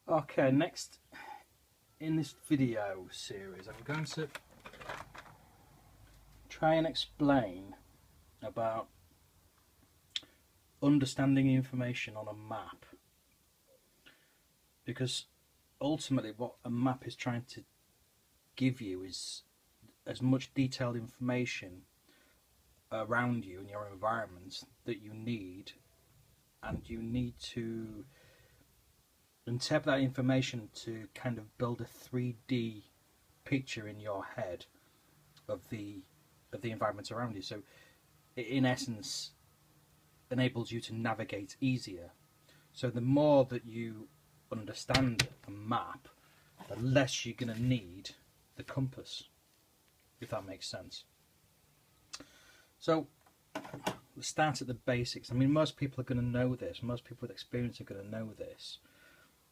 Okay, next in this video series I'm going to try and explain about understanding information on a map, because ultimately what a map is trying to give you is as much detailed information around you in your environment that you need, and you need to interpret that information to kind of build a 3D picture in your head of the environment around you. So it, in essence, enables you to navigate easier. So the more that you understand a map, the less you're going to need the compass, if that makes sense. So let's start at the basics. I mean, most people are going to know this. Most people with experience are going to know this.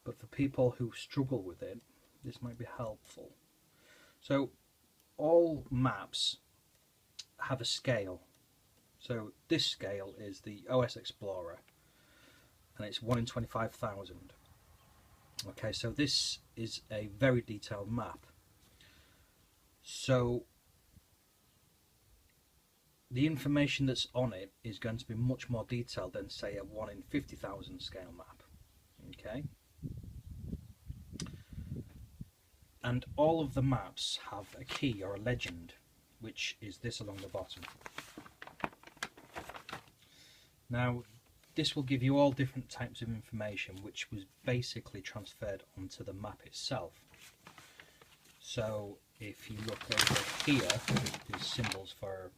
But for people who struggle with it, this might be helpful. So all maps have a scale. So this scale is the OS Explorer, and it's 1 in 25,000. Okay, so this is a very detailed map. So the information that's on it is going to be much more detailed than, say, a 1 in 50,000 scale map. Okay, and all of the maps have a key or a legend, which is this along the bottom. Now, this will give you all different types of information which was basically transferred onto the map itself. So if you look over here, there's symbols for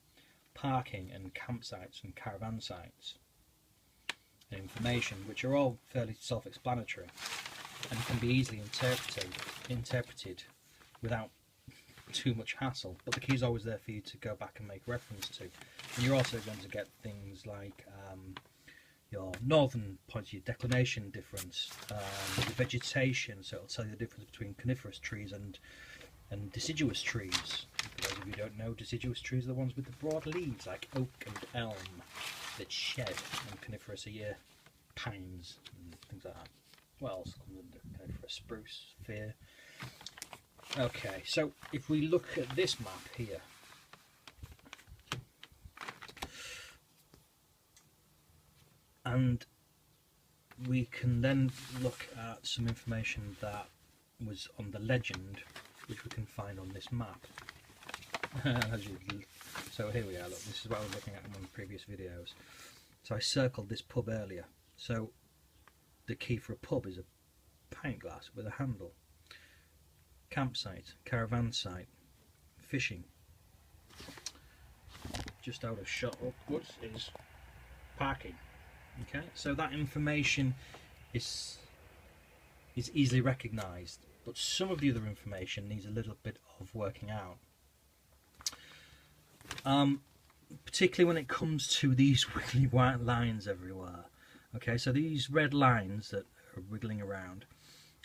parking and campsites and caravan sites and information, which are all fairly self-explanatory and can be easily interpreted without too much hassle, but the key is always there for you to go back and make reference to. And you're also going to get things like your northern point of view, declination difference, the vegetation, so it'll tell you the difference between coniferous trees and deciduous trees. For those of you who don't know, deciduous trees are the ones with the broad leaves, like oak and elm, that shed, and coniferous are pines and things like that. What else comes under coniferous? Spruce, fir. Okay, so if we look at this map here, and we can then look at some information that was on the legend, which we can find on this map. So here we are, look, this is what I was looking at in one of the previous videos. So I circled this pub earlier. So the key for a pub is a pint glass with a handle. Campsite, caravan site, fishing. Just out of shot upwards is parking. Okay, so that information is easily recognised, but some of the other information needs a little bit of working out. Particularly when it comes to these wiggly white lines everywhere. Okay, so these red lines that are wiggling around,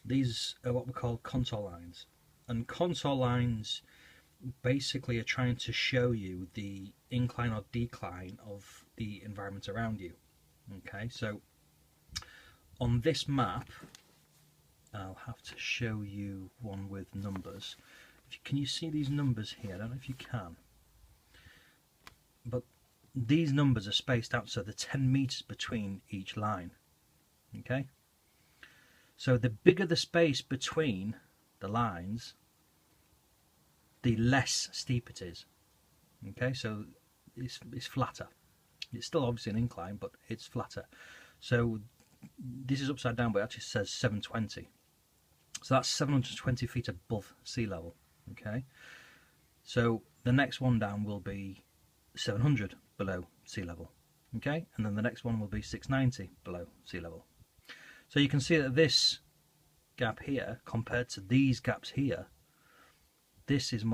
these are what we call contour lines. And contour lines basically are trying to show you the incline or decline of the environment around you. Okay, so on this map, I'll have to show you one with numbers. Can you see these numbers here? I don't know if you can. But these numbers are spaced out, so they're 10 meters between each line. Okay, so the bigger the space between the lines, the less steep it is. Okay, so it's flatter. It's still obviously an incline, but it's flatter. So this is upside down, but it actually says 720. So that's 720 feet above sea level. Okay, so the next one down will be 700 below sea level. Okay, and then the next one will be 690 below sea level. So you can see that this gap here compared to these gaps here, this is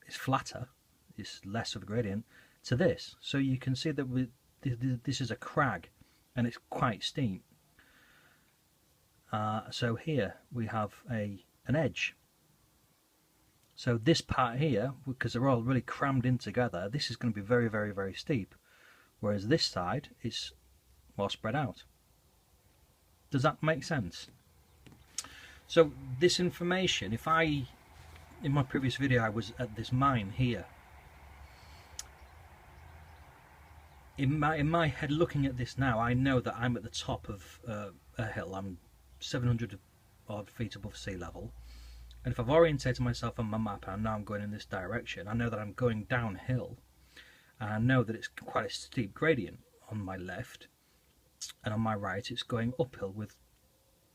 flatter, it's less of a gradient to this. So you can see that this is a crag and it's quite steep. So here we have an edge. So this part here, because they're all really crammed in together, this is going to be very, very, very steep. Whereas this side is more spread out. Does that make sense? So this information, in my previous video I was at this mine here. In my head, looking at this now, I know that I'm at the top of a hill. I'm 700 odd feet above sea level. And if I've orientated myself on my map and now I'm going in this direction, I know that I'm going downhill. And I know that it's quite a steep gradient on my left. And on my right, it's going uphill with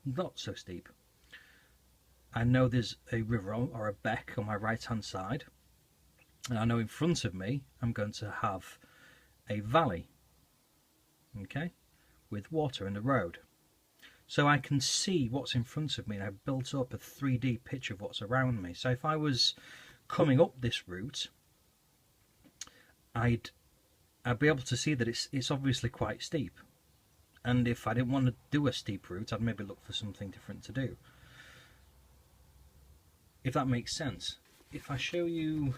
not so steep. I know there's a river or a beck on my right hand side. And I know in front of me, I'm going to have a valley, okay, with water in the road. So I can see what's in front of me, and I've built up a 3D picture of what's around me. So if I was coming up this route, I'd be able to see that it's obviously quite steep. And if I didn't want to do a steep route, I'd maybe look for something different to do. If that makes sense. If I show you,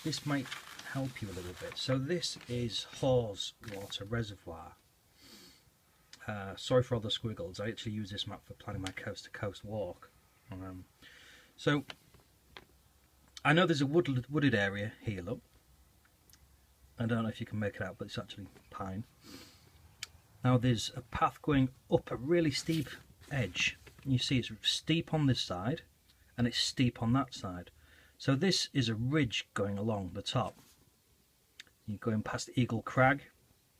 this might help you a little bit. So this is Hawes Water Reservoir. Sorry for all the squiggles. I actually use this map for planning my coast to coast walk. So I know there's a wooded area here, look. I don't know if you can make it out, but it's actually pine. Now there's a path going up a really steep edge. You see it's steep on this side and it's steep on that side. So this is a ridge going along the top. You're going past Eagle Crag.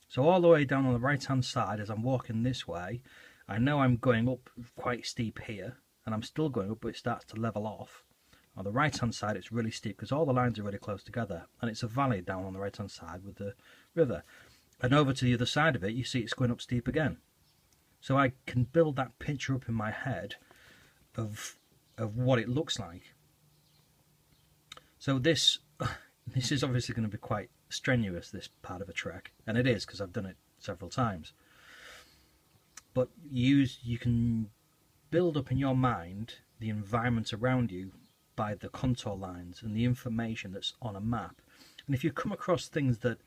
So all the way down on the right hand side as I'm walking this way, I know I'm going up quite steep here, and I'm still going up, but it starts to level off. On the right hand side it's really steep because all the lines are really close together, and it's a valley down on the right hand side with the river. And over to the other side of it you see it's going up steep again. So I can build that picture up in my head of what it looks like. So this is obviously going to be quite strenuous, this part of a trek, and it is because I've done it several times. But you can build up in your mind the environment around you by the contour lines and the information that's on a map. And if you come across things that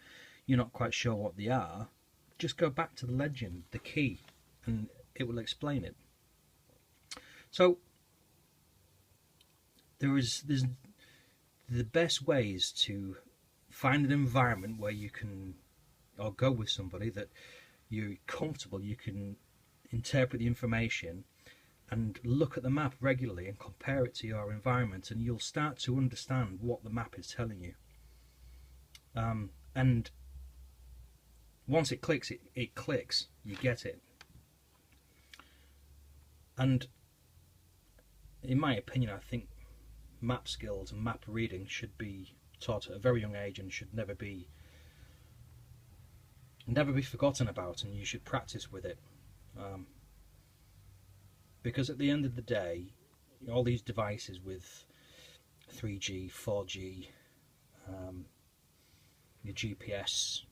you're not quite sure what they are, just go back to the legend, the key, and it will explain it. So there's the best ways to find an environment where you can, or go with somebody that you're comfortable, you can interpret the information and look at the map regularly and compare it to your environment, and you'll start to understand what the map is telling you. And once it clicks, it clicks, you get it. And in my opinion, I think map skills and map reading should be taught at a very young age and should never be forgotten about, and you should practice with it, because at the end of the day, all these devices with 3G, 4G, your GPS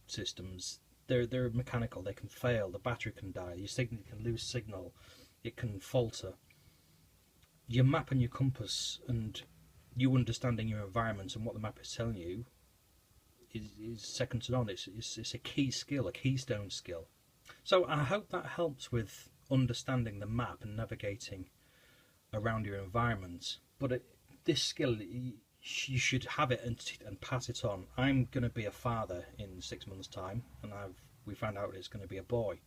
systems, they're mechanical. They can fail, the battery can die, your signal can lose signal, it can falter. Your map and your compass and you understanding your environment and what the map is telling you is second to none. It's a key skill, a keystone skill. So I hope that helps with understanding the map and navigating around your environment. But this skill, you should have it and pass it on. I'm going to be a father in 6 months' time, and we found out it's going to be a boy.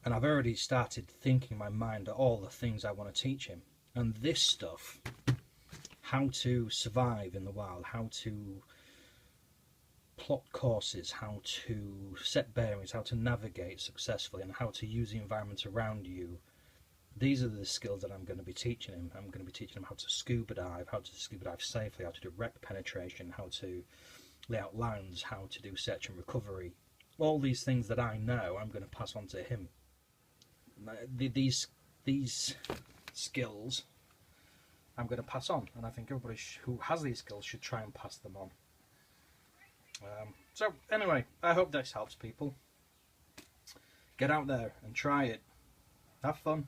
And I've already started thinking in my mind of all the things I want to teach him. And this stuff, how to survive in the wild, how to plot courses, how to set bearings, how to navigate successfully, and how to use the environment around you. These are the skills that I'm going to be teaching him. I'm going to be teaching him how to scuba dive safely, how to do wreck penetration, how to lay out lines, how to do search and recovery. All these things that I know, I'm going to pass on to him. These skills I'm going to pass on, and I think everybody who has these skills should try and pass them on. So anyway, I hope this helps people. Get out there and try it. Have fun.